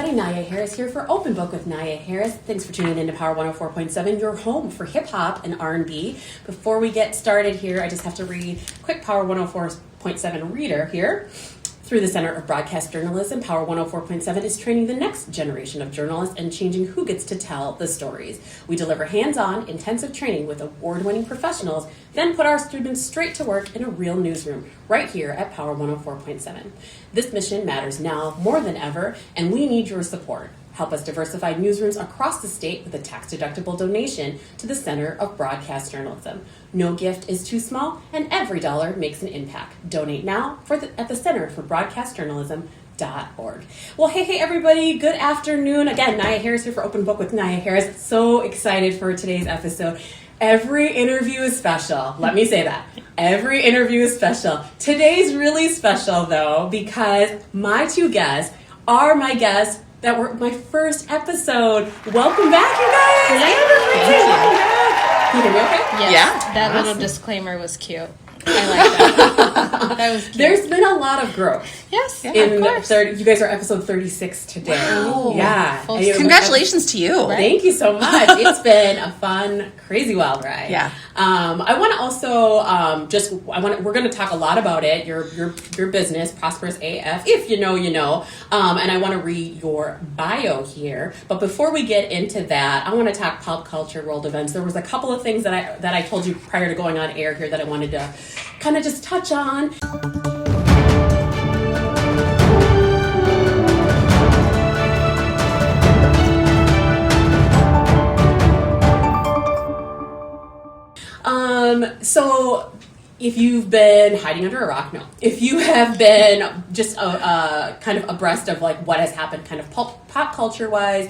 everybody. Nyia Harris here for Open Book with Nyia Harris. Thanks for tuning in to Power 104.7, your home for hip-hop and R&B. Before we get started here, I just have to read a quick Power 104.7 reader here. Through the Center of Broadcast Journalism, Power 104.7 is training the next generation of journalists and changing who gets to tell the stories. We deliver hands-on, intensive training with award-winning professionals, then put our students straight to work in a real newsroom, right here at Power 104.7. This mission matters now more than ever, and we need your support. Help us diversify newsrooms across the state with a tax-deductible donation to the Center of Broadcast Journalism. No gift is too small, and every dollar makes an impact. Donate now at the Center for Broadcast Journalism.org. Well, hey, everybody. Good afternoon. Again, Nyia Harris here for Open Book with Nyia Harris. So excited for today's episode. Every interview is special. Let me say that. Every interview is special. Today's really special, though, because my two guests are my guests that were my first episode. Welcome back, you guys. Thank you. Can you hear me okay? Yes. Yeah. That little disclaimer was cute. I like that. That was cute. There's been a lot of growth. Yes, In of course. you guys are episode 36 today. Wow. Yeah. Congratulations to you. Right. Thank you so much. It's been a fun, crazy wild ride. Yeah. I want to also we're going to talk a lot about it. Your business, Prosperous AF. If you know, you know. And I want to read your bio here. But before we get into that, I want to talk pop culture, world events. There was a couple of things that I told you prior to going on air here that I wanted to kind of just touch on. So if you've been hiding under a rock, no. If you have been just kind of abreast of like what has happened kind of pop culture wise,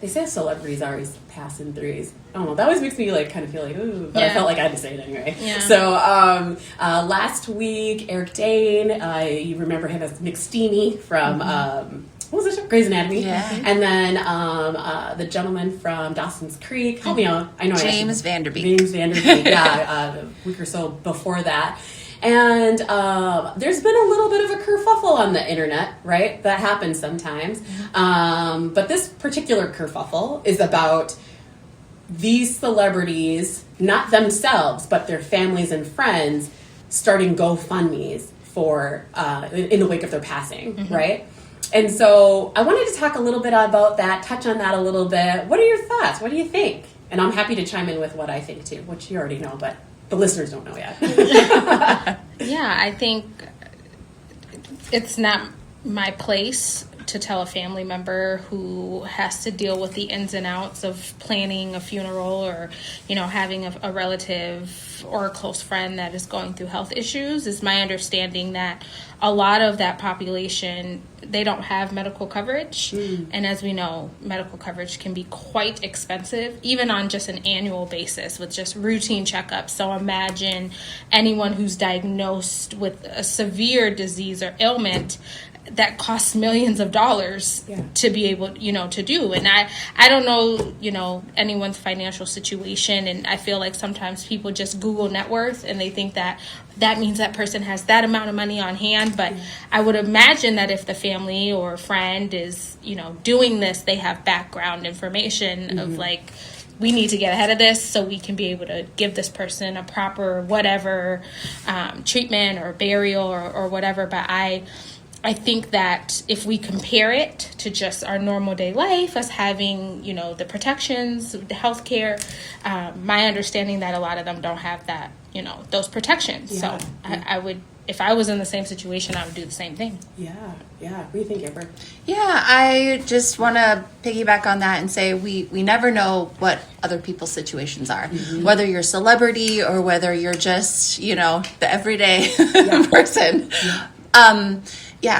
they say celebrities are always passing threes. I don't know. That always makes me like kind of feel like, ooh, but I felt like I had to say it anyway. Yeah. So last week, Eric Dane, you remember him as McSteamy from what was it? Grey's Anatomy. Yeah. And then the gentleman from Dawson's Creek. Help me out. I know James Vanderbeek. James Vanderbeek. Yeah, a week or so before that. And there's been a little bit of a kerfuffle on the internet, right? That happens sometimes. But this particular kerfuffle is about these celebrities, not themselves, but their families and friends, starting GoFundMes for in the wake of their passing, right? And so I wanted to talk a little bit about that, touch on that a little bit. What are your thoughts? What do you think? And I'm happy to chime in with what I think too, which you already know, but the listeners don't know yet. Yeah, I think it's not my place to tell a family member who has to deal with the ins and outs of planning a funeral or, having a relative or a close friend that is going through health issues. It's my understanding that a lot of that population, they don't have medical coverage. And as we know, medical coverage can be quite expensive, even on just an annual basis with just routine checkups. So imagine anyone who's diagnosed with a severe disease or ailment that costs millions of dollars to be able, to do. And I don't know, anyone's financial situation. And I feel like sometimes people just Google net worth and they think that means that person has that amount of money on hand. But I would imagine that if the family or friend is, doing this, they have background information of like, we need to get ahead of this so we can be able to give this person a proper whatever treatment or burial or whatever. But I think that if we compare it to just our normal day life, us having, the protections, the health care, my understanding that a lot of them don't have that, those protections. Yeah. So I would, if I was in the same situation, I would do the same thing. Yeah. What do you think, Amber? Yeah, I just want to piggyback on that and say we never know what other people's situations are. Whether you're a celebrity or whether you're just, the everyday person.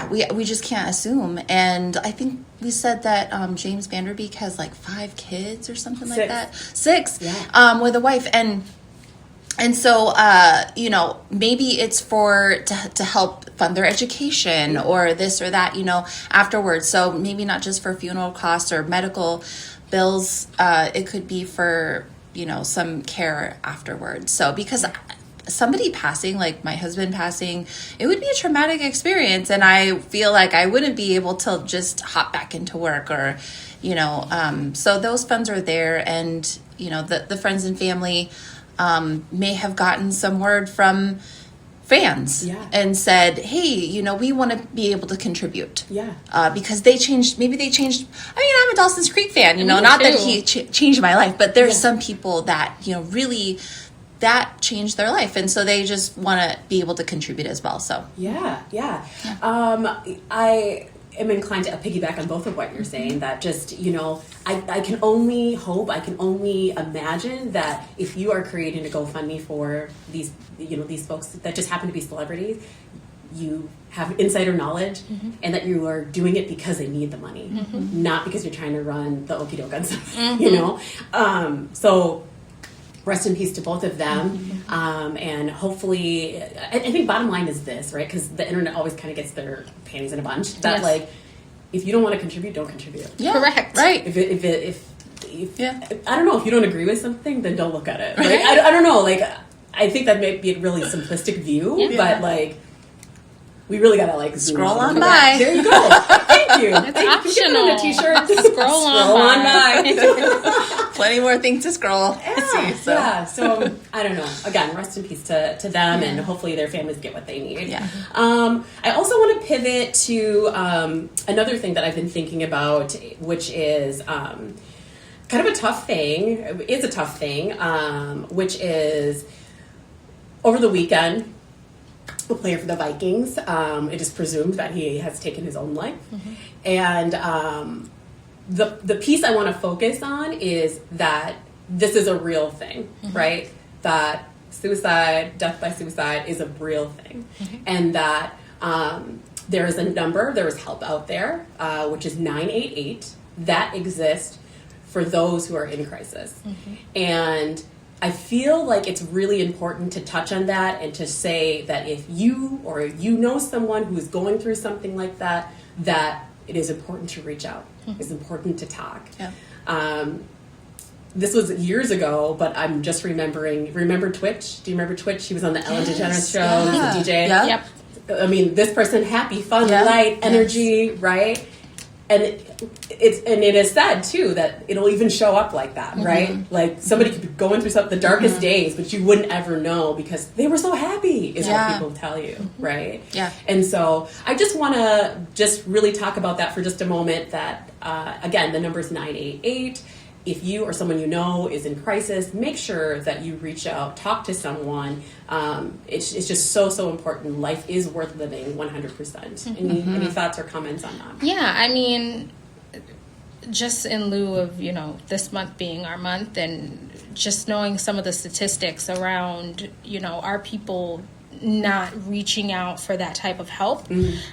We just can't assume. And I think we said that James Vanderbeek has like 5 kids or something like that. 6 with a wife. And so, maybe it's to help fund their education or this or that, afterwards. So maybe not just for funeral costs or medical bills. It could be for, some care afterwards. So because somebody passing, like my husband passing, it would be a traumatic experience. And I feel like I wouldn't be able to just hop back into work or, so those funds are there. And, the friends and family may have gotten some word from fans and said, hey, we want to be able to contribute. Because maybe they changed. I mean, I'm a Dawson's Creek fan, not that he changed my life, but there's some people that, really that changed their life. And so they just want to be able to contribute as well. So, I am inclined to piggyback on both of what you're saying, that just, I can only hope, I can only imagine that if you are creating a GoFundMe for these, these folks that just happen to be celebrities, you have insider knowledge and that you are doing it because they need the money, not because you're trying to run the okie doke on something, so rest in peace to both of them. And hopefully, I think bottom line is this, right? Because the internet always kind of gets their panties in a bunch. That like, if you don't want to contribute, don't contribute. Yeah, correct. Right. If I don't know, if you don't agree with something, then don't look at it. Right? I don't know. Like, I think that may be a really simplistic view, but like, we really gotta like scroll on by. There you go. Thank you. It's optional. A t-shirt. Scroll on by. Plenty more things to scroll. So I don't know. Again, rest in peace to them, and hopefully their families get what they need. I also want to pivot to another thing that I've been thinking about, which is kind of a tough thing. It's a tough thing, which is over the weekend, a player for the Vikings, it is presumed that he has taken his own life. And the piece I want to focus on is that this is a real thing, right? That suicide, death by suicide is a real thing. And that there is help out there, which is 988, that exists for those who are in crisis. And I feel like it's really important to touch on that and to say that if you or you know someone who is going through something like that, that it is important to reach out. It's important to talk. This was years ago, but I'm just remember Twitch? Do you remember Twitch? He was on the Ellen DeGeneres show. He was a DJ. Yep. I mean, this person, happy, fun, light, energy, right? And it is sad too that it'll even show up like that, right? Like somebody could be going through the darkest days, but you wouldn't ever know because they were so happy, is what people tell you, right? And so I just want to really talk about that for just a moment. That again, the number is 988. If you or someone you know is in crisis, make sure that you reach out, talk to someone. It's just so important. Life is worth living 100%. Any thoughts or comments on that? Yeah, I mean, just in lieu of, this month being our month and just knowing some of the statistics around, our people not reaching out for that type of help,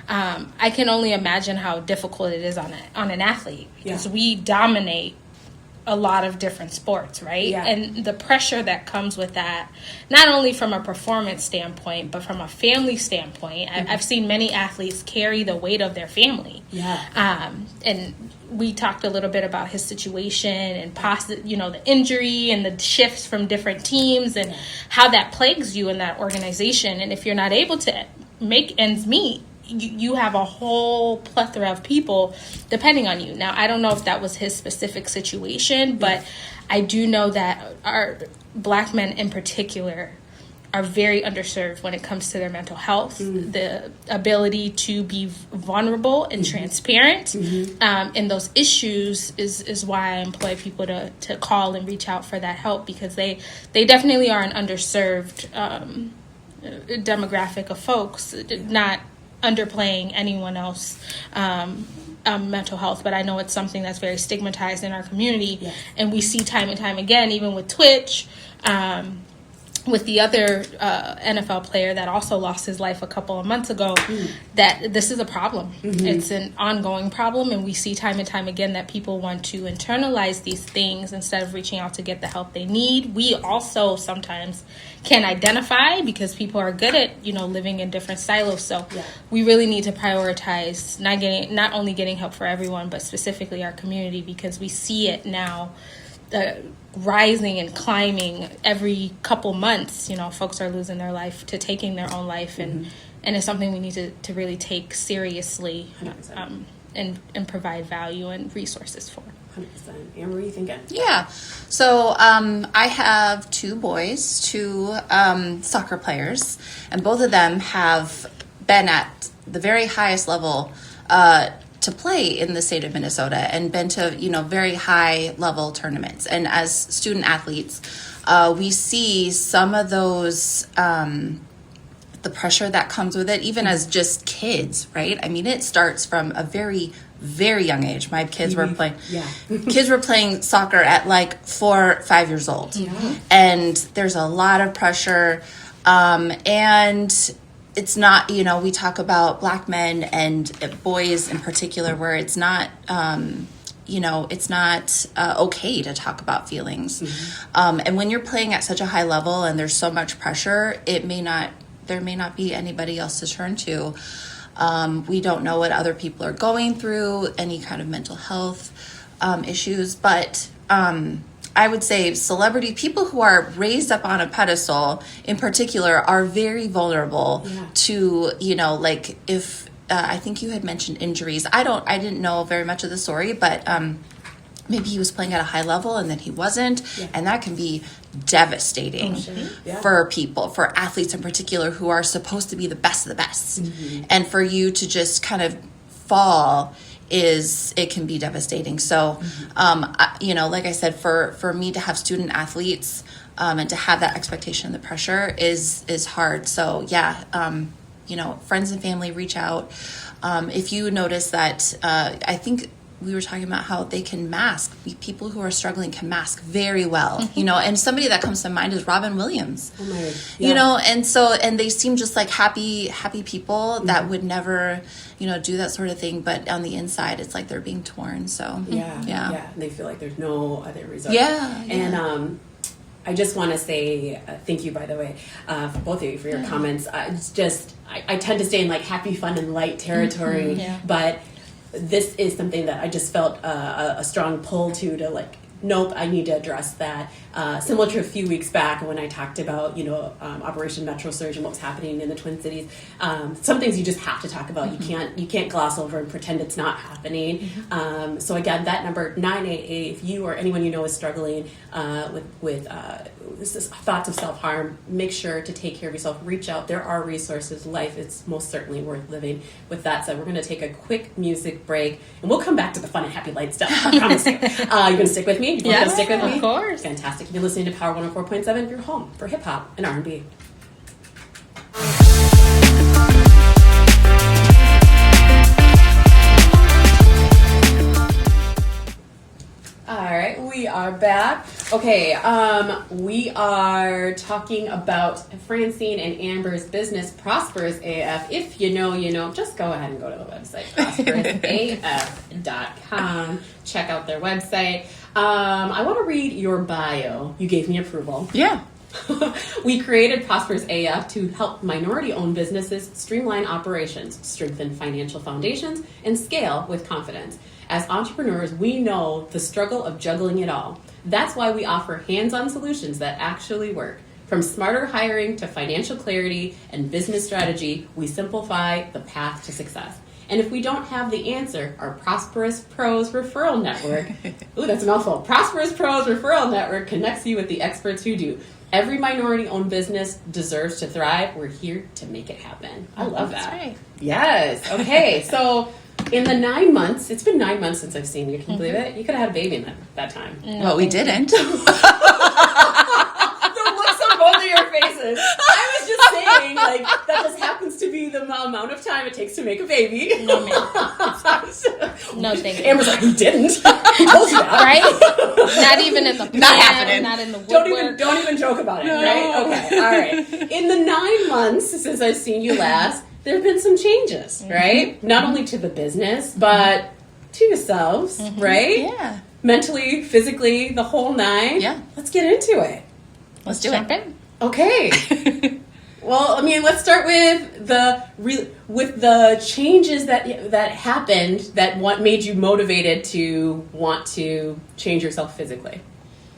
I can only imagine how difficult it is on an athlete because we dominate a lot of different sports, right? And the pressure that comes with that, not only from a performance standpoint, but from a family standpoint. I've seen many athletes carry the weight of their family. And we talked a little bit about his situation and the injury and the shifts from different teams and how that plagues you in that organization. And if you're not able to make ends meet, you have a whole plethora of people depending on you. Now, I don't know if that was his specific situation, but I do know that our Black men in particular are very underserved when it comes to their mental health, the ability to be vulnerable and transparent in those issues is why I employ people to call and reach out for that help, because they definitely are an underserved demographic of folks, not underplaying anyone else mental health, but I know it's something that's very stigmatized in our community, and we see time and time again, even with Twitch, with the other NFL player that also lost his life a couple of months ago, that this is a problem. It's an ongoing problem, and we see time and time again that people want to internalize these things instead of reaching out to get the help they need. We also sometimes can identify because people are good at living in different silos. So we really need to prioritize not only getting help for everyone, but specifically our community, because we see it now rising and climbing every couple months. Folks are losing their life to taking their own life, and it's something we need to really take seriously, and provide value and resources for. 100%. Amber, what are you thinking? Yeah. So I have 2 boys, 2 soccer players, and both of them have been at the very highest level to play in the state of Minnesota, and been to, very high level tournaments. And as student athletes, we see some of those, the pressure that comes with it, even as just kids, right? I mean, it starts from a very, very young age. My kids were playing, kids were playing soccer at like 4 or 5 years old. Yeah. And there's a lot of pressure. And it's not, we talk about Black men and boys in particular, where it's not, it's not okay to talk about feelings. And when you're playing at such a high level and there's so much pressure, there may not be anybody else to turn to. We don't know what other people are going through, any kind of mental health issues, but I would say people who are raised up on a pedestal in particular are very vulnerable to, if I think you had mentioned injuries. I didn't know very much of the story, but maybe he was playing at a high level and then he wasn't, and that can be devastating for people, for athletes in particular, who are supposed to be the best of the best. And for you to just kind of fall, it can be devastating. So, like I said, for me to have student athletes and to have that expectation and the pressure is hard. So friends and family, reach out. If you notice that, I think we were talking about how they can mask. People who are struggling can mask very well, and somebody that comes to mind is Robin Williams. Oh my God. And they seem just like happy people that would never, do that sort of thing. But on the inside, it's like they're being torn. So yeah. And they feel like there's no other result. And I just want to say thank you, by the way, for both of you for your comments. I tend to stay in like happy, fun, and light territory, but this is something that I just felt a strong pull to like, nope, I need to address that. Similar to a few weeks back when I talked about, Operation Metro Surge and what was happening in the Twin Cities. Some things you just have to talk about. You can't gloss over and pretend it's not happening. So again, that number 988, if you or anyone you know is struggling with thoughts of self-harm, make sure to take care of yourself. Reach out. There are resources. Life is most certainly worth living. With that said, we're going to take a quick music break, and we'll come back to the fun and happy light stuff. I promise you. You're going to stick with me? You're going to stick with me? Of course. Fantastic. You're listening to Power 104.7, your home for hip-hop and R&B. All right, we are back. Okay, we are talking about Francine and Amber's business, Prosperous AF. If you know, you know. Just go ahead and go to the website, prosperousaf.com. Check out their website. I want to read your bio. You gave me approval. Yeah. We created Prosperous AF to help minority-owned businesses streamline operations, strengthen financial foundations, and scale with confidence. As entrepreneurs, we know the struggle of juggling it all. That's why we offer hands-on solutions that actually work. From smarter hiring to financial clarity and business strategy, we simplify the path to success. And if we don't have the answer, our Prosperous Pros Referral Network, ooh, that's a mouthful. Prosperous Pros Referral Network connects you with the experts who do. Every minority-owned business deserves to thrive. We're here to make it happen. I love that. That's right. Yes. Okay. So in the 9 months, it's been 9 months since I've seen you. Can you believe it? You could have had a baby in that time. Well, we didn't. The looks on both of your faces. I was just saying, like, that just happens to be the amount of time it takes to make a baby. No, ma'am. No, thank you. Amber's like, who didn't? Who told you that? Right? Not even in the plan, Not happening. not in the woodwork. Don't even joke about it, right? Okay, all right. In the 9 months since I've seen you last, there have been some changes, right? Not only to the business, but to yourselves, right? Yeah. Mentally, physically, the whole nine. Yeah. Let's get into it. Let's do Jump it. in. Okay. Well, I mean, let's start with the changes that happened that made you motivated to want to change yourself physically.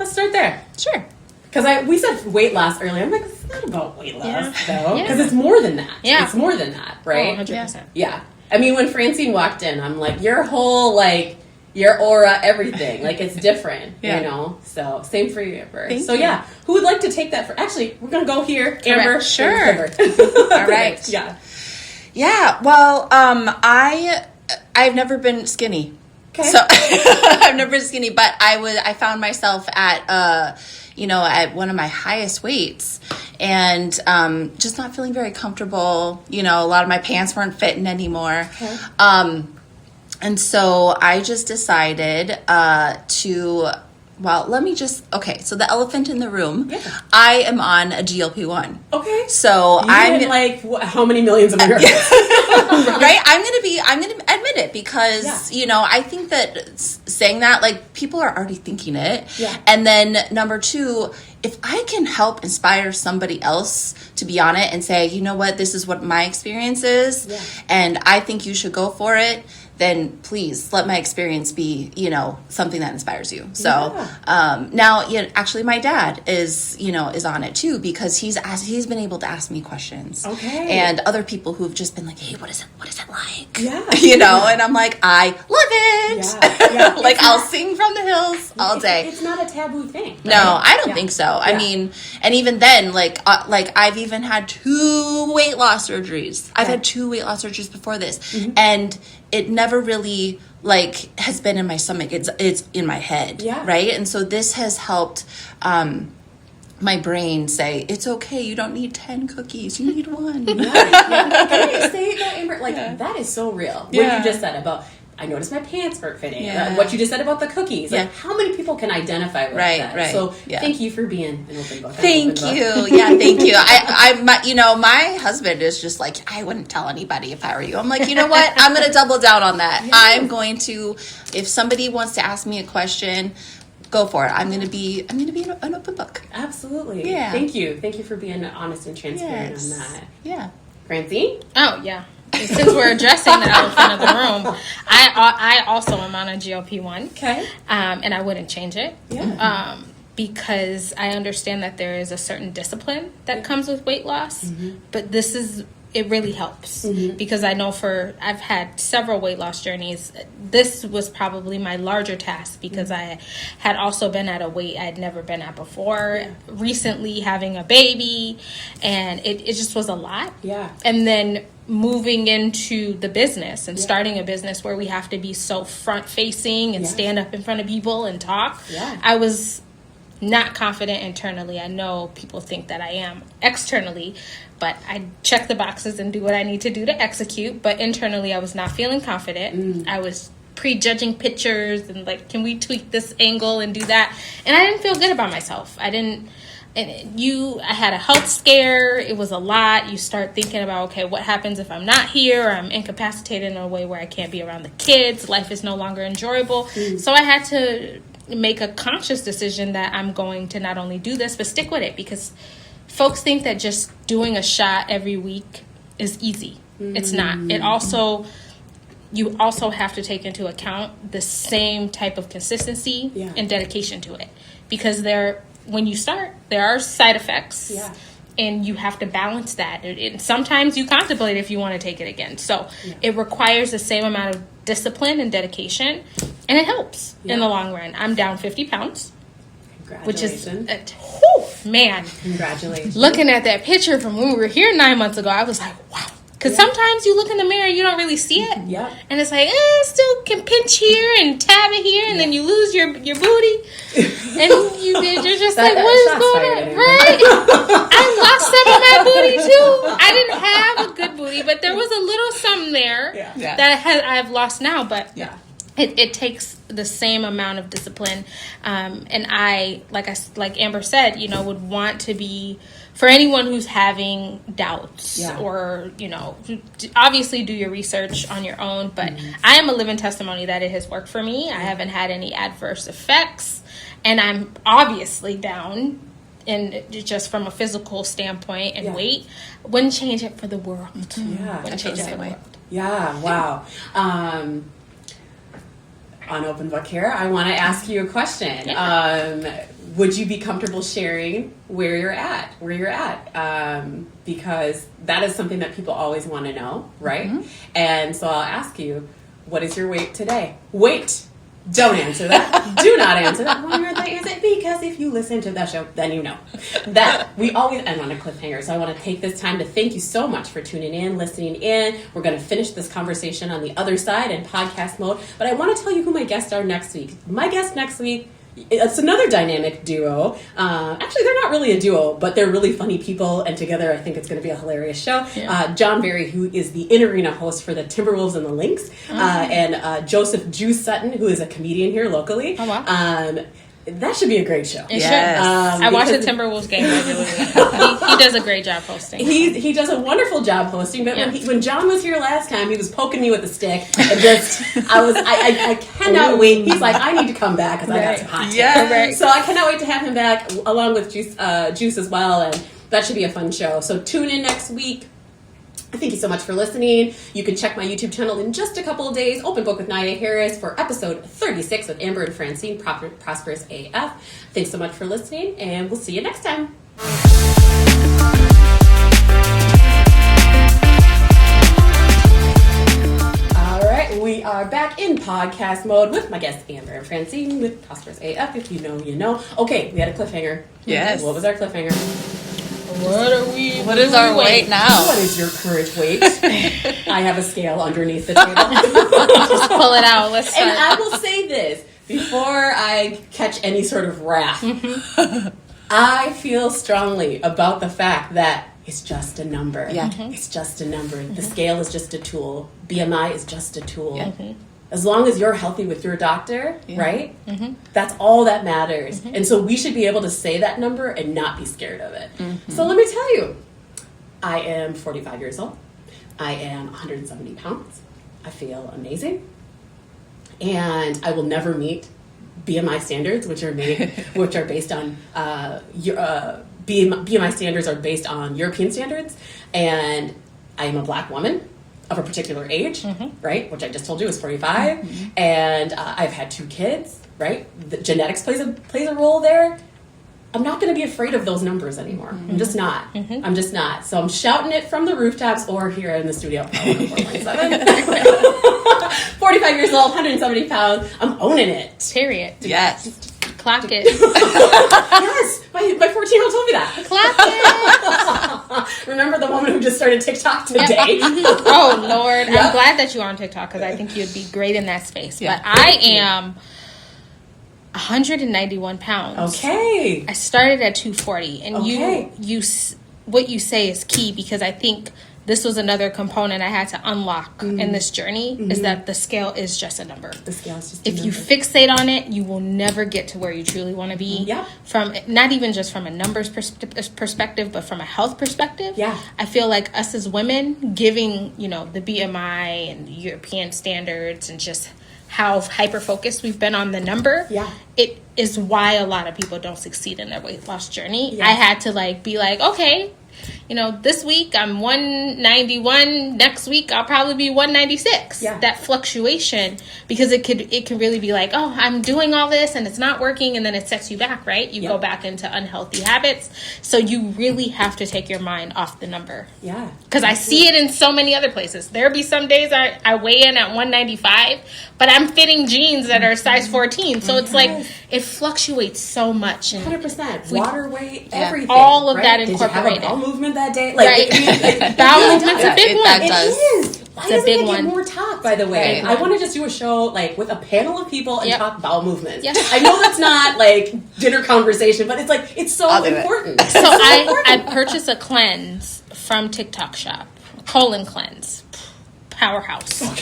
let's start there. Sure. Because we said weight loss earlier. I'm like, it's not about weight loss, though. Yeah. Because it's more than that. Yeah. It's more than that, right? 100%. Yeah. I mean, when Francine walked in, I'm like, your whole, like, your aura, everything. Like, it's different, you know? So, same for you, Amber. Thank so, you. yeah. Who would like to take that for... Actually, we're going to go here. Amber. Sure. All right. Yeah. Yeah, well, I've never been skinny. Okay. So I've never been skinny, but I found myself at at one of my highest weights, and just not feeling very comfortable. You know, a lot of my pants weren't fitting anymore. Okay. And so I just decided so the elephant in the room, I am on a GLP-1. Okay. So I'm like, how many millions of Americans? Right? I'm going to admit it because, I think that saying that, like, people are already thinking it. Yeah. And then number two, if I can help inspire somebody else to be on it and say, you know what, this is what my experience is, and I think you should go for it, then please let my experience be, something that inspires you. So now, actually, my dad is on it too, because he's been able to ask me questions. Okay. And other people who've just been like, hey, what is it like? Yeah. And I'm like, I love it. Yeah. Like, I'll sing from the hills all day. It's not a taboo thing. Right? No, I don't think so. I mean, and even then, like I've even had 2 weight loss surgeries. I've had 2 weight loss surgeries before this, and it never really like has been in my stomach. It's in my head, right? And so this has helped my brain say, it's okay, you don't need 10 cookies, you need 1. Can I say that, Amber? Like, that is so real. What you just said about, I noticed my pants weren't fitting. What you just said about the cookies. Like, how many people can identify with that? Right. So thank you for being an open book. Thank you. Yeah, thank you. My husband is just like, I wouldn't tell anybody if I were you. I'm like, you know what? I'm going to double down on that. Yes. I'm going to, if somebody wants to ask me a question, go for it. I'm going to be an open book. Absolutely. Yeah. Thank you for being honest and transparent on that. Yeah. Francine? Oh, yeah. Since we're addressing the elephant of the room, I also am on a GLP-1. Okay. And I wouldn't change it. Yeah. Because I understand that there is a certain discipline that comes with weight loss, but it really helps because I know I've had several weight loss journeys. This was probably my larger task because I had also been at a weight I'd never been at before, recently having a baby, and it just was a lot. Yeah. And then moving into the business and starting a business where we have to be so front facing and stand up in front of people and talk. Yeah. I was not confident internally. I know people think that I am externally, but I check the boxes and do what I need to do to execute. But internally, I was not feeling confident. I was prejudging pictures and like, can we tweak this angle and do that? And I didn't feel good about myself. I had a health scare. It was a lot. You start thinking about, okay, what happens if I'm not here or I'm incapacitated in a way where I can't be around the kids? Life is no longer enjoyable. So I had to make a conscious decision that I'm going to not only do this, but stick with it, because folks think that just doing a shot every week is easy. It's not. You also have to take into account the same type of consistency and dedication to it, because when you start, there are side effects, and you have to balance that. Sometimes you contemplate if you want to take it again. So it requires the same amount of discipline and dedication, and it helps in the long run. I'm down 50 pounds, which is, man. Congratulations. Looking at that picture from when we were here 9 months ago, I was like, wow. Because sometimes you look in the mirror and you don't really see it. Yeah. And it's like, still can pinch here and tab it here, and then you lose your booty. And you're just like, what is going on? Right? I lost some of my booty too. I didn't have a good booty, but there was a little something there that I've lost now. But it takes the same amount of discipline. And I, like Amber said, would want to be, for anyone who's having doubts or, obviously do your research on your own. But I am a living testimony that it has worked for me. I haven't had any adverse effects. And I'm obviously down in just from a physical standpoint and weight. Wouldn't change it for the world. Wouldn't change it for the world. Yeah, wow. On Open Book here, I want to ask you a question. would you be comfortable sharing where you're at? Because that is something that people always want to know, right? Mm-hmm. And so I'll ask you, what is your weight today? Wait, don't answer that. Do not answer that. Why aren't they answering? Because if you listen to that show, then you know that we always end on a cliffhanger. So I want to take this time to thank you so much for tuning in, listening in. We're going to finish this conversation on the other side in podcast mode. But I want to tell you who my guests are next week. My guest next week, it's another dynamic duo. Actually, they're not really a duo, but they're really funny people, and together I think it's going to be a hilarious show. Yeah. John Berry, who is the in-arena host for the Timberwolves and the Lynx, and Joseph Juice Sutton, who is a comedian here locally. Oh, wow. That should be a great show. It should. I watch the Timberwolves game regularly. he does a great job hosting. He does a wonderful job hosting. But when John was here last time, he was poking me with a stick. And I cannot wait. He's like, I need to come back because I got some hot takes. Yeah. Right. So I cannot wait to have him back along with Juice as well. And that should be a fun show. So tune in next week. Thank you so much for listening. You can check my YouTube channel in just a couple of days. Open Book with Nyia Harris for episode 36 with Amber and Francine, Prosperous AF. Thanks so much for listening, and we'll see you next time. All right, we are back in podcast mode with my guests Amber and Francine with Prosperous AF. If you know, you know. Okay, we had a cliffhanger. Yes. What was our cliffhanger? What is our weight now? What is your current weight? I have a scale underneath the table. Just pull it out. Let's start. And I will say this before I catch any sort of wrath. I feel strongly about the fact that it's just a number. Yeah. It's just a number. The scale is just a tool. BMI is just a tool. Yeah. As long as you're healthy with your doctor, right? That's all that matters. And so we should be able to say that number and not be scared of it. So let me tell you, I am 45 years old. I am 170 pounds. I feel amazing. And I will never meet BMI standards, which are based on BMI standards are based on European standards. And I am a Black woman of a particular age, right? Which I just told you is 45. And I've had 2 kids, right? The genetics plays a role there. I'm not going to be afraid of those numbers anymore. I'm just not. I'm just not. So I'm shouting it from the rooftops or here in the studio. 45 years old, 170 pounds. I'm owning it. Period. Yes. Clock it. Yes. My 14-year-old told me that. Clock it. Remember the woman who just started TikTok today? Oh, Lord. Yep. I'm glad that you're on TikTok because I think you'd be great in that space. Yeah. But I am 191 pounds. Okay. I started at 240. And you what you say is key because I think this was another component I had to unlock in this journey is that the scale is just a number. The scale is just a number. If you fixate on it, you will never get to where you truly want to be. Yeah. From not even just from a numbers perspective, but from a health perspective. Yeah. I feel like us as women giving, the BMI and European standards and just how hyper-focused we've been on the number, it is why a lot of people don't succeed in their weight loss journey. Yeah. I had to be like, okay, this week I'm 191. Next week I'll probably be 196. Yeah. That fluctuation, because it can really be like, oh, I'm doing all this and it's not working, and then it sets you back, right? You go back into unhealthy habits. So you really have to take your mind off the number. Yeah. Because I see it in so many other places. There'll be some days I weigh in at 195, but I'm fitting jeans that are size 14. So it's like it fluctuates so much. 100%. Water weight, everything. All of that incorporated. Did you have a bowel movement that day? Bowel movement's a big one. That does. It is. Why doesn't it get more talk, by the way? I want to just do a show with a panel of people and talk bowel movements. Yep. I know that's not dinner conversation, but it's so important. So I purchased a cleanse from TikTok Shop, colon cleanse. Powerhouse. Man.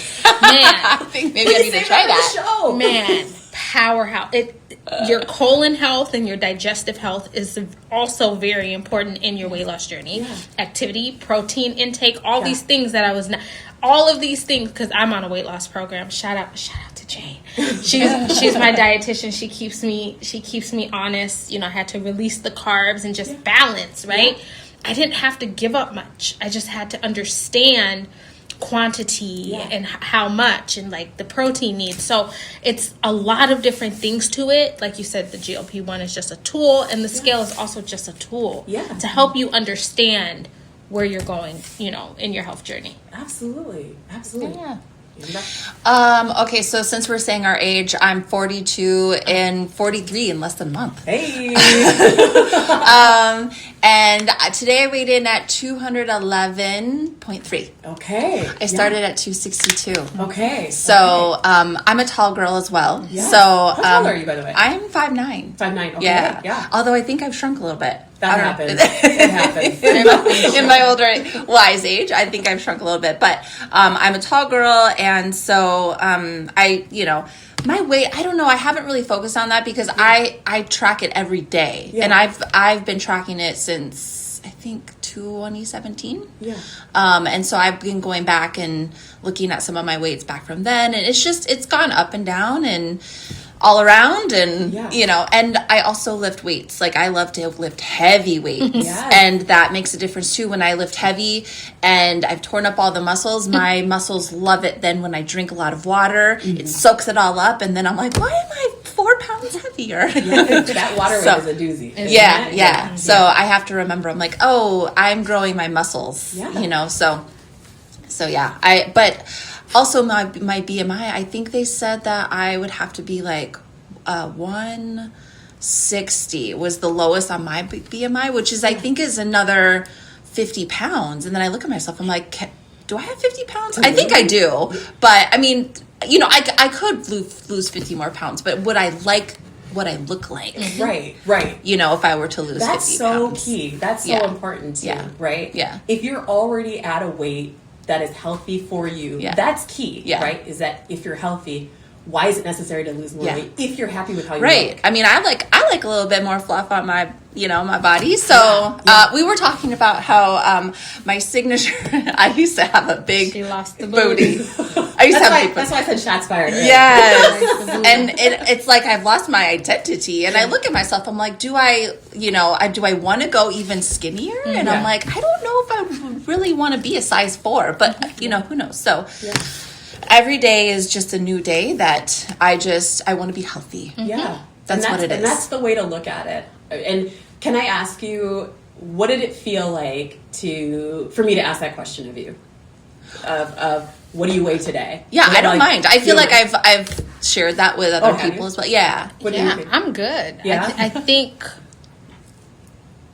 I think maybe I need to try that. Man, powerhouse. Your colon health and your digestive health is also very important in your weight loss journey. Yeah. Activity, protein intake, all these things that I was not. All of these things, because I'm on a weight loss program. Shout out to Jane. She's my dietitian. She keeps me honest. I had to release the carbs and just balance, right? Yeah. I didn't have to give up much. I just had to understand quantity and how much, and like the protein needs. So it's a lot of different things to it. Like you said, the GLP-1 is just a tool, and the scale is also just a tool to help you understand where you're going, you know, in your health journey. Absolutely. Yeah. Okay, so since we're saying our age, I'm 42 and 43 in less than a month. Hey. And today I weighed in at 211.3. Okay. I started at 262. Okay. So I'm a tall girl as well. Yeah. So how tall are you, by the way? I'm 5'9". 5'9". Okay. Yeah. Although I think I've shrunk a little bit. That happens. It happens. In my older wise age, I think I've shrunk a little bit. But I'm a tall girl, and so my weight, I don't know, I haven't really focused on that because I track it every day. And I've been tracking it since I think 2017. Yeah. And so I've been going back and looking at some of my weights back from then, and it's gone up and down and all around, and and I also lift weights. Like, I love to lift heavy weights, and that makes a difference too. When I lift heavy and I've torn up all the muscles, my muscles love it. Then when I drink a lot of water, it soaks it all up, and then I'm like, why am I 4 pounds heavier? That water weight is a doozy. Yeah. So I have to remember, I'm like, oh, I'm growing my muscles, so yeah. But also my BMI, I think they said that I would have to be like 160 was the lowest on my BMI, which is I think is another 50 pounds. And then I look at myself, I'm like, do I have 50 pounds? I think I do. But I mean, I could lose 50 more pounds, but would I like what I look like? Right. If I were to lose 50 pounds. That's so key. That's so important too, right? Yeah. If you're already at a weight that is healthy for you, that's key, right? Is that if you're healthy, why is it necessary to lose more weight if you're happy with how you look? I mean, I like a little bit more fluff on my my body. So we were talking about how my signature, I used to have a big booty. I used to have that's why I said shots fired. Right? Yes. And it's like I've lost my identity, and I look at myself, I'm like, do I want to go even skinnier? And I'm like, I don't know if I really want to be a size 4, but who knows? So every day is just a new day that I want to be healthy. Yeah. That's what it is. And that's the way to look at it. And can I ask you, what did it feel like for me to ask that question of you? Of what do you weigh today? Yeah, I don't mind. I feel like I've shared that with other people as well. Yeah. What do you think? I'm good. Yeah. I think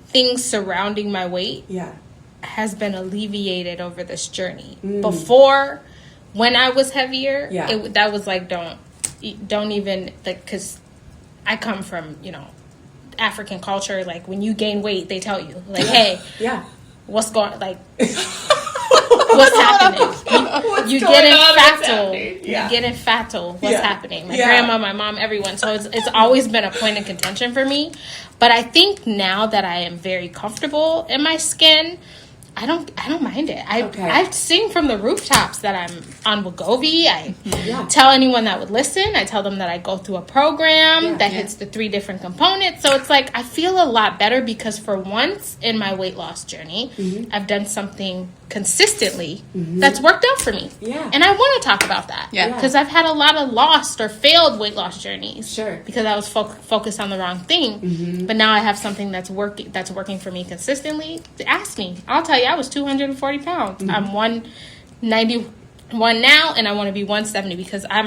things surrounding my weight has been alleviated over this journey. Before, when I was heavier, that was like, don't even, like, because I come from, African culture. Like, when you gain weight, they tell you, like, hey, what's going, like, what's happening? You're getting fatal. You're getting fatal. What's happening? My grandma, my mom, everyone. So it's always been a point of contention for me. But I think now that I am very comfortable in my skin, I don't mind it. I sing from the rooftops that I'm on Wegovy. I tell anyone that would listen. I tell them that I go through a program that hits the 3 different components. So it's like I feel a lot better because for once in my weight loss journey, I've done something consistently that's worked out for me. Yeah. And I want to talk about that. Yeah. Because I've had a lot of lost or failed weight loss journeys. Sure. Because I was focused on the wrong thing. But now I have something that's working for me consistently. Ask me. I'll tell you, I was 240 pounds. I'm 191 now, and I want to be 170 because I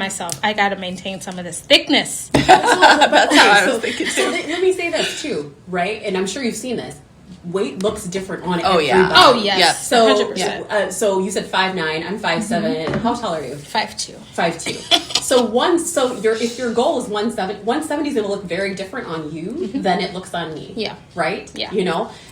got to maintain some of this thickness. That's how I was thinking too. So let me say this too, right? And I'm sure you've seen this. Weight looks different on everybody. Oh, yes. Yeah. So, 100%. So you said 5'9". I'm 5'7". How tall are you? 5'2". 5'2". So if your goal is 170, 170 is going to look very different on you than it looks on me. Yeah. Right? Yeah.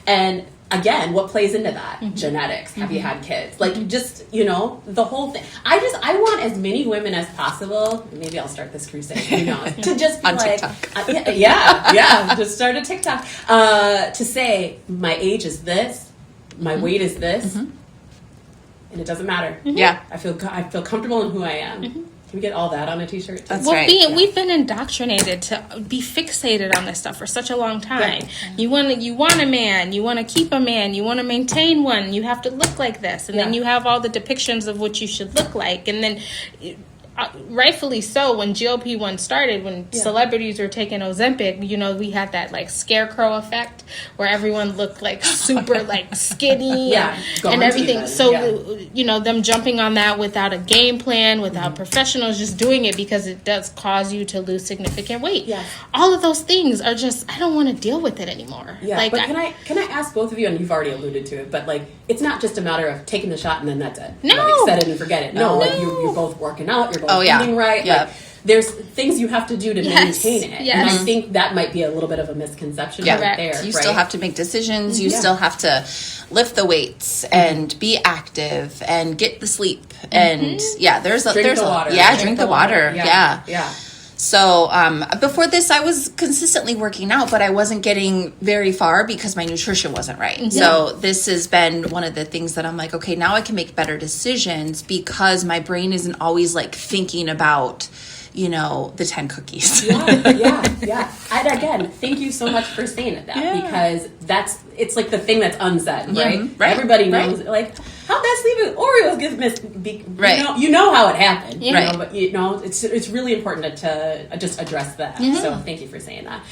And again, what plays into that? Genetics. Have you had kids? Like, just, the whole thing. I want as many women as possible. Maybe I'll start this crusade, to just be on like, TikTok. Just start a TikTok. To say, my age is this, my weight is this, and it doesn't matter. Yeah. I feel comfortable in who I am. we get all that on a t-shirt? Too? That's Well, right. we've been indoctrinated to be fixated on this stuff for such a long time. Yeah. You want a man, you want to keep a man, you want to maintain one, you have to look like this, and then you have all the depictions of what you should look like, and then rightfully so, when GLP-1 started, when celebrities were taking Ozempic, you know, we had that like scarecrow effect where everyone looked like super like skinny and everything. Even. So, you know, them jumping on that without a game plan, without professionals, just doing it because it does cause you to lose significant weight. Yeah. All of those things are just, I don't want to deal with it anymore. Yeah, Like, but can I ask both of you, and you've already alluded to it, but like, it's not just a matter of taking the shot and then that's it. No. Like, set it and forget it. No, like you're both working out, you're both eating right. Yeah. Like, there's things you have to do to maintain it. Yes. And I think that might be a little bit of a misconception right there. You right? still have to make decisions. You still have to lift the weights and be active and get the sleep. And there's Drink the water. Drink the water. Yeah. So before this, I was consistently working out, but I wasn't getting very far because my nutrition wasn't right. So this has been one of the things that I'm like, okay, now I can make better decisions because my brain isn't always like thinking about, you know, the 10 cookies. Yeah. And again, thank you so much for saying that because it's like the thing that's unsaid, right? Right. Everybody knows, like, how'd that sleeping Oreos get missed? You know how it happened, you know, but you know, it's really important to just address that. So thank you for saying that.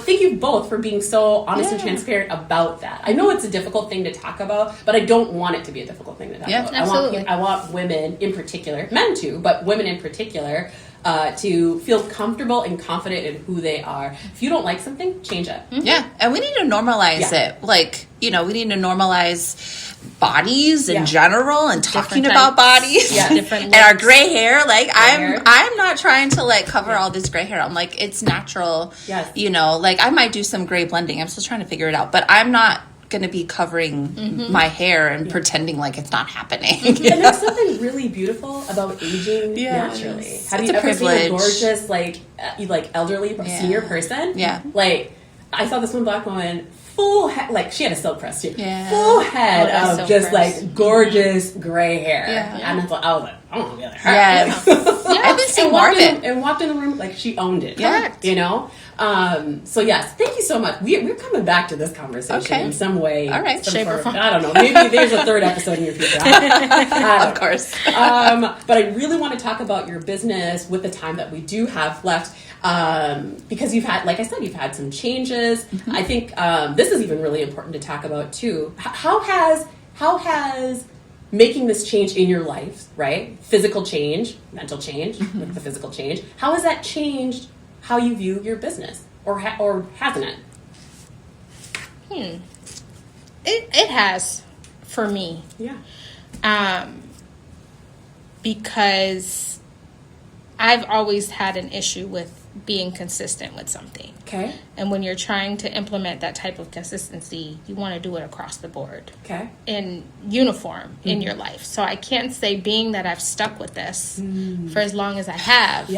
Thank you both for being so honest and transparent about that. I know it's a difficult thing to talk about, but I don't want it to be a difficult thing to talk about. Absolutely. I want women in particular, men too, but women in particular, to feel comfortable and confident in who they are. If you don't like something, change it. Yeah, and we need to normalize it. Like, you know, we need to normalize bodies in general and talking about bodies different and our gray hair. Like, hair. I'm not trying to like cover all this gray hair. I'm like, it's natural. Yes. You know, like I might do some gray blending. I'm still trying to figure it out, but I'm not going to be covering my hair and pretending like it's not happening. And there's something really beautiful about aging naturally. Have you ever seen a gorgeous, like elderly senior person? Yeah. Like, I saw this one black woman, full head, like she had a silk press too. Yeah. Full head of just press. like gorgeous gray hair. Yeah. And I was like, I want to be like her. Yes. I've been seeing more of it. And walked in the room like she owned it. Correct. You know? So yes, thank you so much. We're coming back to this conversation in some way. All right. Shape or form. I don't know. Maybe there's a third episode in your future. Of course. But I really want to talk about your business with the time that we do have left. Because you've had, like I said, you've had some changes. I think this is even really important to talk about too. How has making this change in your life, right? Physical change, mental change, with the physical change. How has that changed how you view your business, or hasn't it? It has for me. Yeah. Because I've always had an issue with being consistent with something. Okay. And when you're trying to implement that type of consistency, you want to do it across the board. Okay. In uniform in your life. So I can't say, being that I've stuck with this for as long as I have,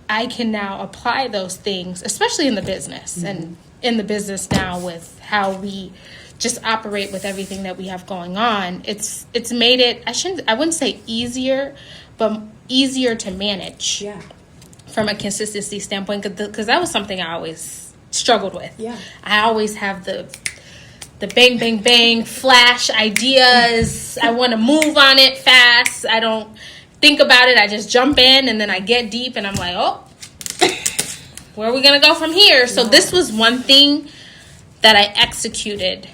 I can now apply those things, especially in the business and in the business now with how we just operate with everything that we have going on. It's made it, I wouldn't say easier, but easier to manage. Yeah. From a consistency standpoint, because that was something I always struggled with. Yeah. I always have the bang, bang, bang, flash ideas. I want to move on it fast. I don't think about it. I just jump in, and then I get deep, and I'm like, oh, where are we going to go from here? So this was one thing that I executed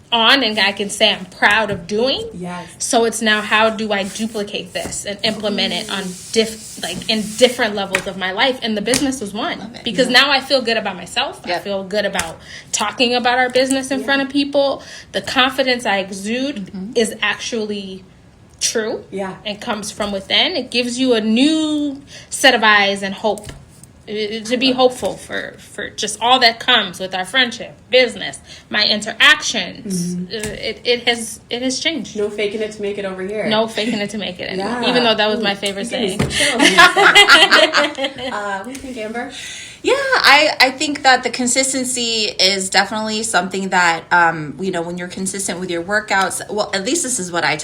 on, and I can say I'm proud of doing. Yes. So it's now, how do I duplicate this and implement it on in different levels of my life? And the business was one, because now I feel good about myself. I feel good about talking about our business in front of people. The confidence I exude is actually true. Yeah. And comes from within. It gives you a new set of eyes and hope. To be hopeful for just all that comes with our friendship, business, my interactions. It has changed. No faking it to make it over here. No faking it to make it anymore. Yeah. Even though that was my favorite saying. What do you think, Amber? Yeah, I think that the consistency is definitely something that, when you're consistent with your workouts, well, at least this is what I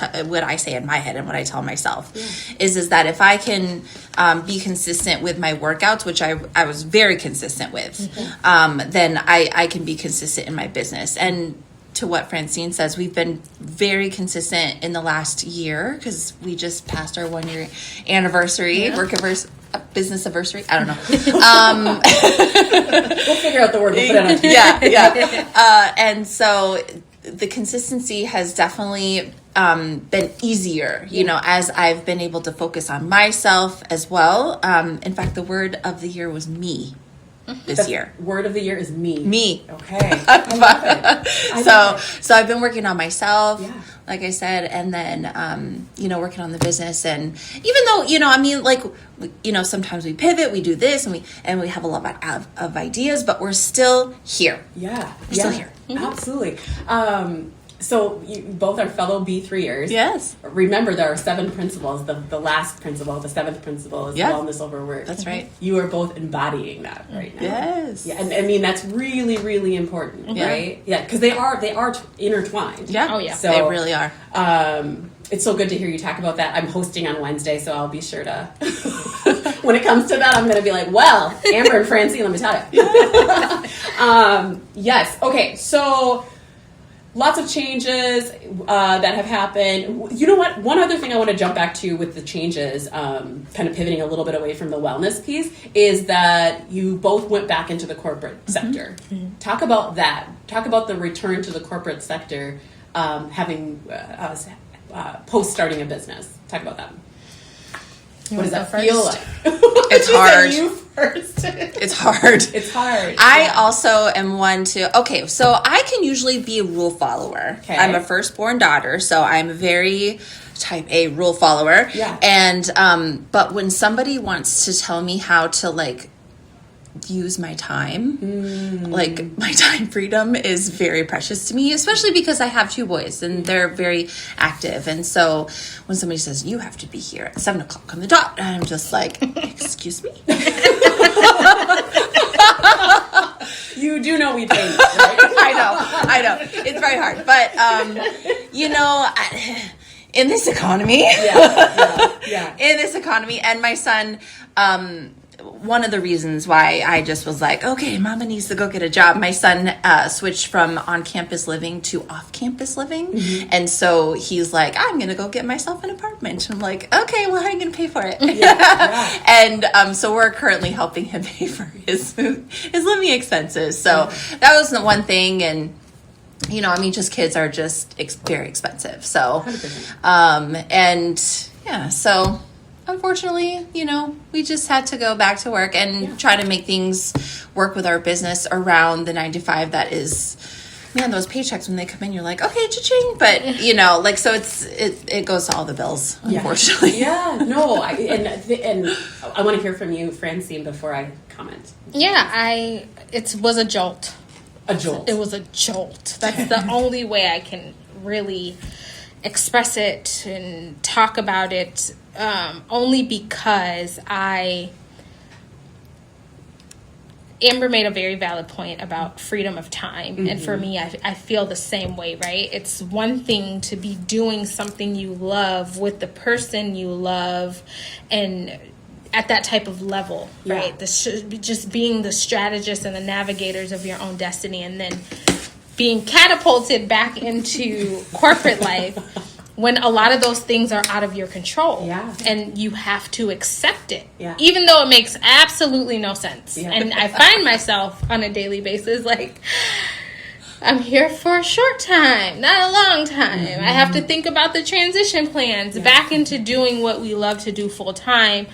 say in my head and what I tell myself, is that if I can be consistent with my workouts, which I was very consistent with, then I can be consistent in my business. And to what Francine says, we've been very consistent in the last year because we just passed our 1 year anniversary, business anniversary. I don't know. We'll figure out the word. We'll put it on TV. Yeah. And so the consistency has definitely been easier, as I've been able to focus on myself as well. In fact, the word of the year was me. This year. Word of the year is me. Me. Okay. I love it. So I've been working on myself, Yeah. like I said, and then, working on the business. And even though, sometimes we pivot, we do this and we have a lot of ideas, but we're still here. Yeah. We're still here. Absolutely. So you both are fellow B3ers. Yes. Remember, there are 7 principles. The last principle, the 7th principle is wellness over work. That's right. You are both embodying that right now. Yes. Yeah, and I mean that's really, really important, right? Yeah, because they are intertwined. Yeah. Oh yeah. So, they really are. It's so good to hear you talk about that. I'm hosting on Wednesday, so I'll be sure to. When it comes to that, I'm going to be like, well, Amber and Francine, let me tell you. Yes. Okay. So. Lots of changes that have happened. You know what? One other thing I want to jump back to with the changes, kind of pivoting a little bit away from the wellness piece, is that you both went back into the corporate sector. Mm-hmm. Talk about that. Talk about the return to the corporate sector, having post starting a business. Talk about that. What does that feel like? It's hard. You first. It's hard. It's hard. I also am one to, so I can usually be a rule follower. Okay. I'm a firstborn daughter, so I'm a very type A rule follower. Yeah. And, but when somebody wants to tell me how to use my time, my time freedom is very precious to me, especially because I have 2 boys and they're very active. And so when somebody says, you have to be here at 7:00 on the dot, and I'm just like, excuse me? You do know we pay, right? I know. It's very hard. But, in this economy, in this economy, and my son, one of the reasons why I just was like, okay, mama needs to go get a job. My son switched from on-campus living to off-campus living. Mm-hmm. And so he's like, I'm going to go get myself an apartment. I'm like, okay, well, how are you going to pay for it? And so we're currently helping him pay for his living expenses. So that was the one thing. And just kids are just very expensive. So, so unfortunately, we just had to go back to work and try to make things work with our business around the 9 to 5. That is, man, those paychecks when they come in, you're like, okay, cha-ching. But, so it goes to all the bills, unfortunately. Yeah, no. And I want to hear from you, Francine, before I comment. Yeah, it was a jolt. A jolt. It was a jolt. That's the only way I can really express it and talk about it, only because Amber made a very valid point about freedom of time. Mm-hmm. And for me, I feel the same way, right? It's one thing to be doing something you love with the person you love and at that type of level, right? Just being the strategist and the navigators of your own destiny, and then being catapulted back into corporate life when a lot of those things are out of your control. Yeah. And you have to accept it. Yeah. Even though it makes absolutely no sense. Yeah. And I find myself on a daily basis like, I'm here for a short time, not a long time. Mm-hmm. I have to think about the transition plans back into doing what we love to do full time.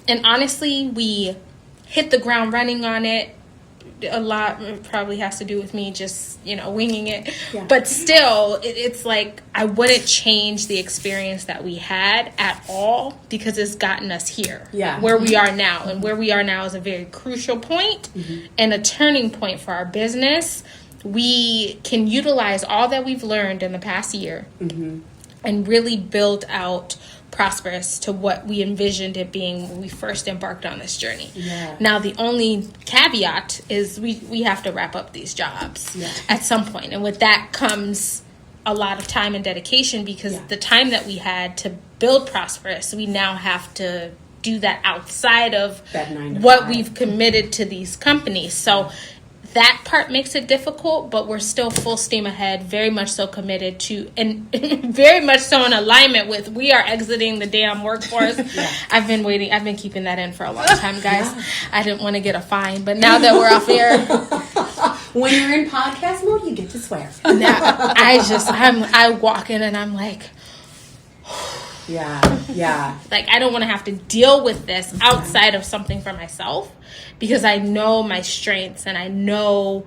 And honestly, we hit the ground running on it. A lot probably has to do with me just, winging it. Yeah. But still, it's like I wouldn't change the experience that we had at all because it's gotten us here, where we are now. And where we are now is a very crucial point and a turning point for our business. We can utilize all that we've learned in the past year and really build out Prosperous to what we envisioned it being when we first embarked on this journey. Yeah. Now, the only caveat is we have to wrap up these jobs at some point. And with that comes a lot of time and dedication, because the time that we had to build Prosperous, we now have to do that outside of what we've committed to these companies. So that part makes it difficult, but we're still full steam ahead, very much so committed to, and very much so in alignment with, we are exiting the damn workforce. I've been keeping that in for a long time, guys. I didn't want to get a fine, but now that we're off air, when you're in podcast mode, you get to swear. Now, I walk in and I'm like, like, I don't want to have to deal with this outside of something for myself, because I know my strengths and I know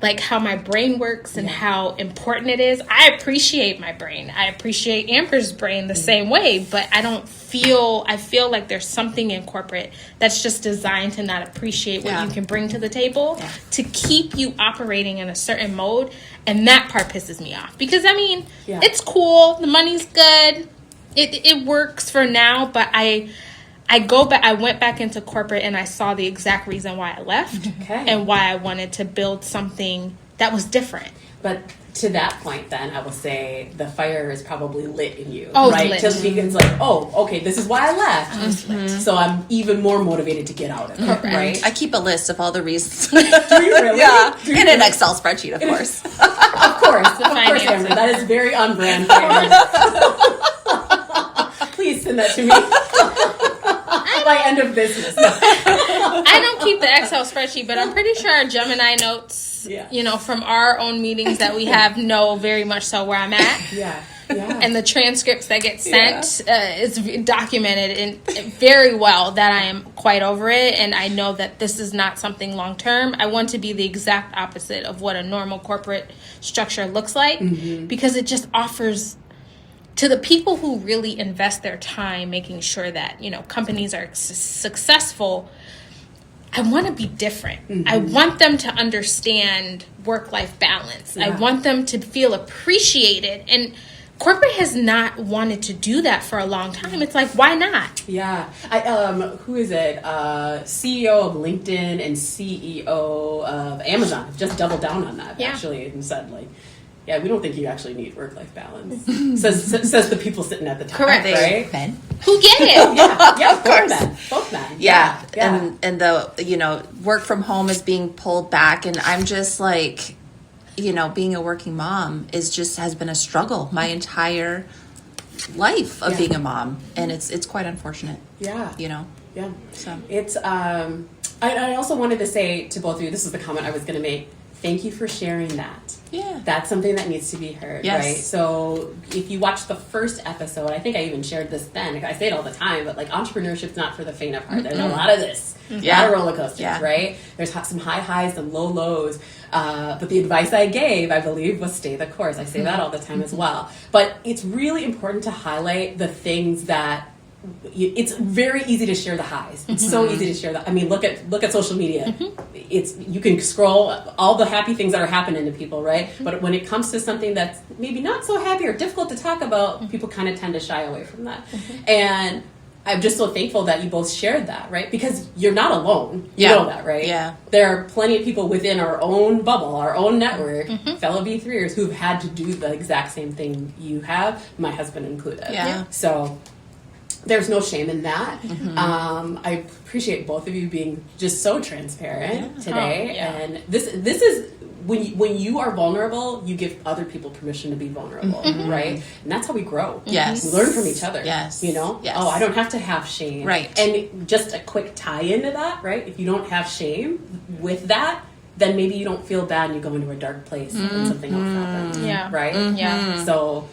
like how my brain works and how important it is. I appreciate my brain. I appreciate Amber's brain the same way, but I feel like there's something in corporate that's just designed to not appreciate what you can bring to the table to keep you operating in a certain mode. And that part pisses me off, because I mean, it's cool. The money's good. It works for now, but I went back into corporate and I saw the exact reason why I left and why I wanted to build something that was different. But to that point, then, I will say the fire is probably lit in you, right? Lit. It's like, okay, this is why I left. So I'm even more motivated to get out of it, right? I keep a list of all the reasons. Do you really? Yeah, in an Excel spreadsheet, of course. Of course, Amber. That is very on brand for Amber. Please send that to me by end of business. I don't keep the Excel spreadsheet, but I'm pretty sure our Gemini notes, from our own meetings that we have, know very much so where I'm at. And the transcripts that get sent is documented very well that I am quite over it, and I know that this is not something long term. I want to be the exact opposite of what a normal corporate structure looks like, because it just offers, to the people who really invest their time making sure that, companies are successful, I want to be different. I want them to understand work-life balance. I want them to feel appreciated. And corporate has not wanted to do that for a long time. It's like, why not? Yeah. Who is it? CEO of LinkedIn and CEO of Amazon just doubled down on that, actually, and said, like, yeah, we don't think you actually need work-life balance. says the people sitting at the top. Correct. Right? Men. Who get it? Of course. Both men. Yeah. And the, work from home is being pulled back. And I'm just like, being a working mom has been a struggle my entire life of being a mom. And it's quite unfortunate. Yeah. Yeah. So it's, I also wanted to say to both of you, this is the comment I was going to make. Thank you for sharing that. Yeah. That's something that needs to be heard, right? So if you watch the first episode, I think I even shared this then. I say it all the time, but like, entrepreneurship's not for the faint of heart. There's a lot of this. A lot of roller coasters, right? There's some high highs and low lows. But the advice I gave, I believe, was stay the course. I say that all the time as well. But it's really important to highlight the things that it's very easy to share the highs. It's so easy to share that. I mean, look at social media. You can scroll all the happy things that are happening to people, right? But when it comes to something that's maybe not so happy or difficult to talk about, people kind of tend to shy away from that. And I'm just so thankful that you both shared that, right? Because you're not alone. You know that, right? Yeah. There are plenty of people within our own bubble, our own network, fellow B3ers who've had to do the exact same thing you have, my husband included. Yeah. So there's no shame in that. I appreciate both of you being just so transparent today. And this is when you are vulnerable, you give other people permission to be vulnerable, right? And that's how we grow. Yes. We learn from each other. Yes. Yes. Oh, I don't have to have shame. Right. And just a quick tie into that, right? If you don't have shame with that, then maybe you don't feel bad and you go into a dark place and something else happens. Yeah. Right? Yeah. So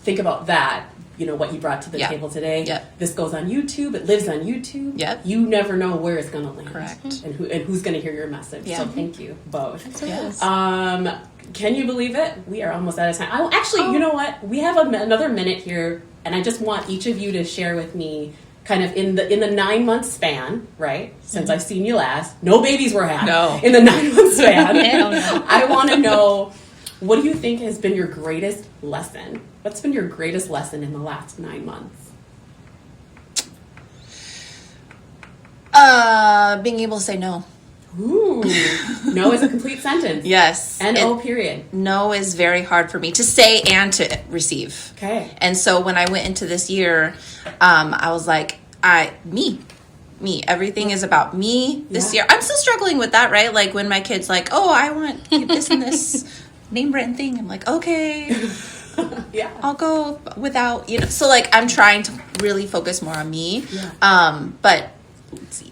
think about that. What you brought to the table today. This goes on YouTube. It lives on YouTube. You never know where it's going to land. Correct. And who's going to hear your message. So thank you both. Yes. Can you believe it? We are almost out of time. You know what? We have another minute here, and I just want each of you to share with me kind of in the 9-month span, right? Since I've seen you last. No babies were had. No. In the 9-month span. Hell no. I want to know What do you think has been your greatest lesson? What's been your greatest lesson in the last 9 months? Being able to say no. Ooh, no is a complete sentence. Yes. N-O period. No is very hard for me to say and to receive. Okay. And so when I went into this year, I was like, me. Everything is about me this year. I'm still struggling with that, right? Like when my kid's like, oh, I want this and this name brand thing. I'm like, okay. Yeah. I'll go without, So like I'm trying to really focus more on me. Yeah. But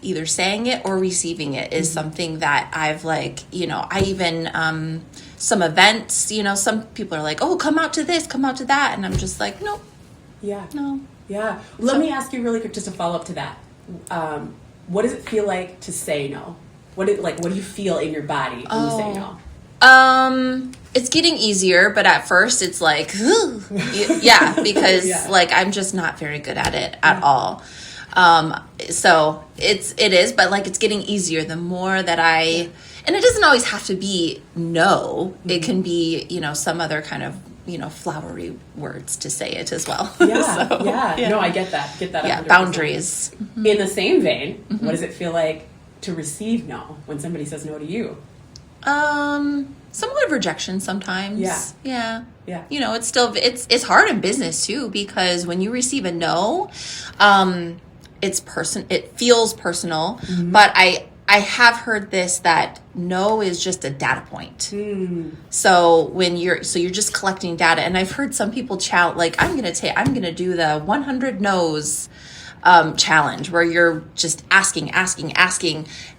either saying it or receiving it is something that I've like, I even, some events, some people are like, oh, come out to this, come out to that. And I'm just like, nope. Yeah. No. Yeah. Let me ask you really quick, just to follow up to that. What does it feel like to say no? What do you feel in your body when you say no? It's getting easier, but at first it's like, yeah, because like I'm just not very good at it at all. So it is, but like it's getting easier the more that and it doesn't always have to be no. It can be, some other kind of, flowery words to say it as well. Yeah. So, yeah. No, I get that. Yeah. 100%. Boundaries. In the same vein, what does it feel like to receive no when somebody says no to you? Somewhat of rejection sometimes. Yeah. It's still, it's hard in business too, because when you receive a no, it feels personal, but I have heard this, that no is just a data point. So you're just collecting data, and I've heard some people shout like, I'm going to do the 100 no's challenge, where you're just asking,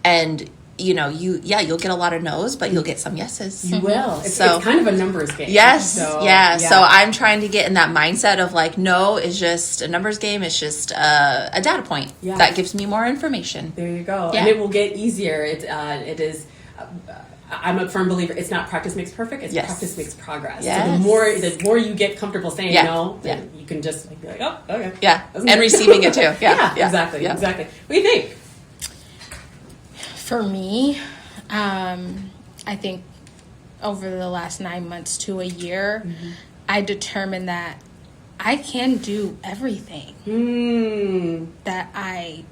and you'll get a lot of no's, but you'll get some yeses. You will. It's kind of a numbers game. Yes. So I'm trying to get in that mindset of like, no is just a numbers game. It's just a data point that gives me more information. There you go. Yeah. And it will get easier. It is. I'm a firm believer. It's not practice makes perfect. It's practice makes progress. Yes. So the more you get comfortable saying no, then you can just be like, oh, okay. Yeah. And receiving it too. Yeah. Exactly. Yeah. Exactly. What do you think? For me, I think over the last 9 months to a year, I determined that I can do everything that I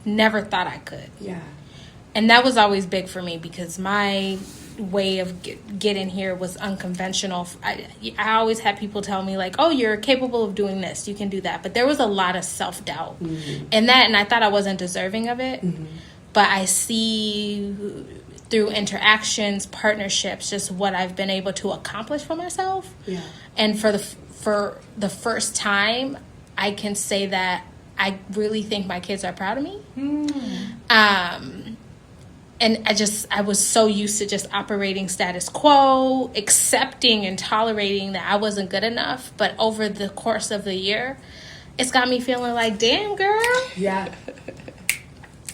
never thought I could. Yeah. And that was always big for me, because my way of getting here was unconventional. I always had people tell me like, oh, you're capable of doing this, you can do that. But there was a lot of self-doubt in that, and I thought I wasn't deserving of it. But I see through interactions, partnerships, just what I've been able to accomplish for myself. Yeah. And for the first time, I can say that I really think my kids are proud of me. And I was so used to just operating status quo, accepting and tolerating that I wasn't good enough. But over the course of the year, it's got me feeling like, damn, girl. Yeah.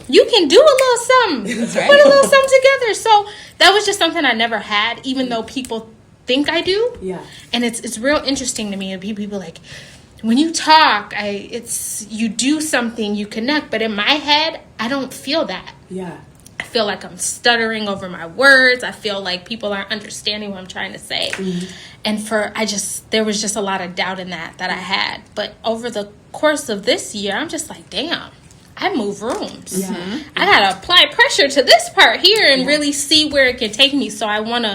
You can do a little something. That's right. Put a little something together. So that was just something I never had, even though people think I do. Yeah. And it's real interesting to me. And people like, when you talk, you do something, you connect. But in my head, I don't feel that. Yeah. I feel like I'm stuttering over my words. I feel like people aren't understanding what I'm trying to say. And there was just a lot of doubt in that I had. But over the course of this year, I'm just like, damn. I move rooms. Yeah. I gotta apply pressure to this part here and really see where it can take me. So I want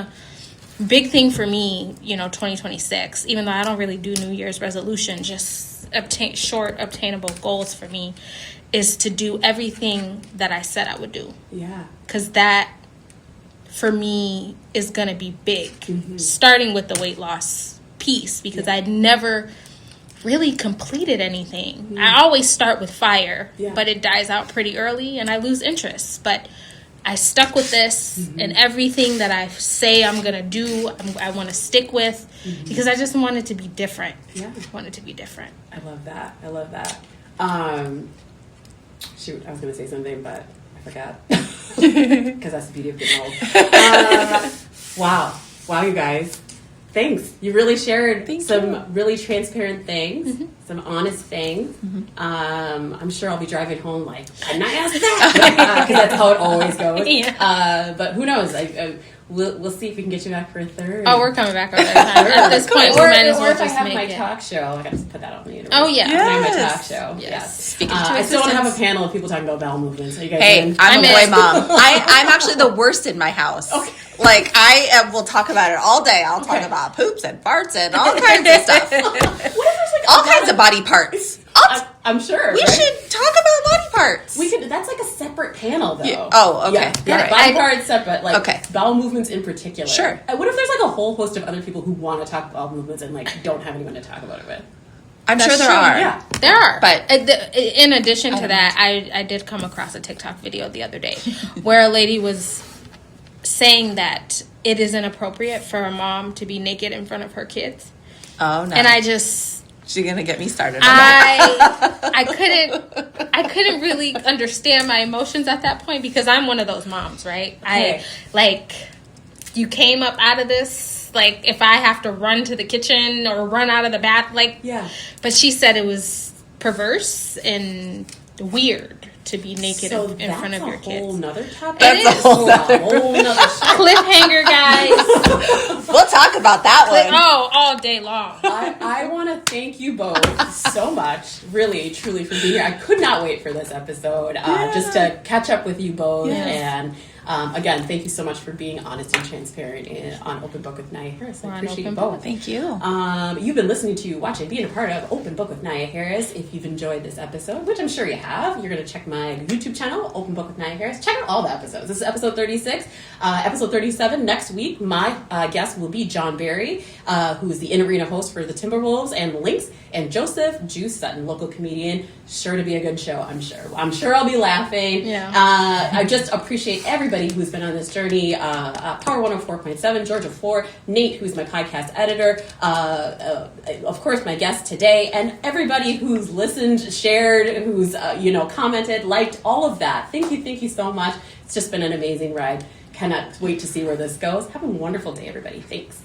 big thing for me, 2026, even though I don't really do New Year's resolution, just obtainable goals for me is to do everything that I said I would do. Yeah. Because that, for me, is gonna be big. Starting with the weight loss piece, because I'd never really completed anything. I always start with fire, but it dies out pretty early and I lose interest. But I stuck with this, and everything that I say I'm going to do, I want to stick with, because I just want it to be different. Yeah. I want it to be different. I love that. Shoot, I was going to say something, but I forgot. Because that's the beauty of getting old. Wow, you guys. Thanks. You really shared some really transparent things, some honest things. I'm sure I'll be driving home like, can I ask that? Because that's how it always goes. But who knows? we'll see if we can get you back for a third. Oh, we're coming back another time. At this point, we might as well if I just have make my it. talk show, I got to put that on the universe. Oh, yeah. My talk show. Yes. Speaking to I still want to have a existence. panel of people talking about bowel movements. Are you guys Hey, in? I'm a in. boy mom. I'm actually the worst in my house. Okay. Like, will talk about it all day. I'll talk about poops and farts and all kinds of stuff. What if there's like All kinds of body parts. I'm sure. We right? should talk about body parts. We could. That's like a separate panel, though. Yeah. Oh, okay. Yeah, Right. body parts separate, like Okay. bowel movements in particular. Sure. What if there's like a whole host of other people who want to talk bowel movements and like don't have anyone to talk about it with? I'm That's sure there true, are. Yeah. There are. But- in addition to that, I did come across a TikTok video the other day where a lady was saying that it is inappropriate for a mom to be naked in front of her kids. Oh, no. And I just... She's going to get me started on that. I couldn't really understand my emotions at that point because I'm one of those moms, right? Okay. You came up out of this, like, if I have to run to the kitchen or run out of the bath, like, Yeah. But she said it was perverse and weird to be naked So in front of your that's a whole kids. nother topic. It is. whole nother- whole nother show. Cliffhanger, guys. We'll talk about that one. Oh, all day long. I want to thank you both so much, really, truly, for being here. I could not wait for this episode, just to catch up with you both. Yes. And again, thank you so much for being honest and transparent on Open Book with Nyia Harris. We're I on appreciate you Open both. Book. Thank you. You've been listening to, watching, being a part of Open Book with Nyia Harris. If you've enjoyed this episode, which I'm sure you have, you're going to check my YouTube channel, Open Book with Nyia Harris. Check out all the episodes. This is episode 36. Episode 37, next week, my guest will be John Barry, who is the in-arena host for the Timberwolves and the Lynx, and Joseph Juice Sutton, local comedian. Sure to be a good show, I'm sure. I'm sure I'll be laughing. Yeah. I just appreciate everybody who's been on this journey. Power 104.7, Georgia 4, Nate, who's my podcast editor, of course, my guest today, and everybody who's listened, shared, who's commented, liked, all of that. Thank you so much. It's just been an amazing ride. Cannot wait to see where this goes. Have a wonderful day, everybody. Thanks.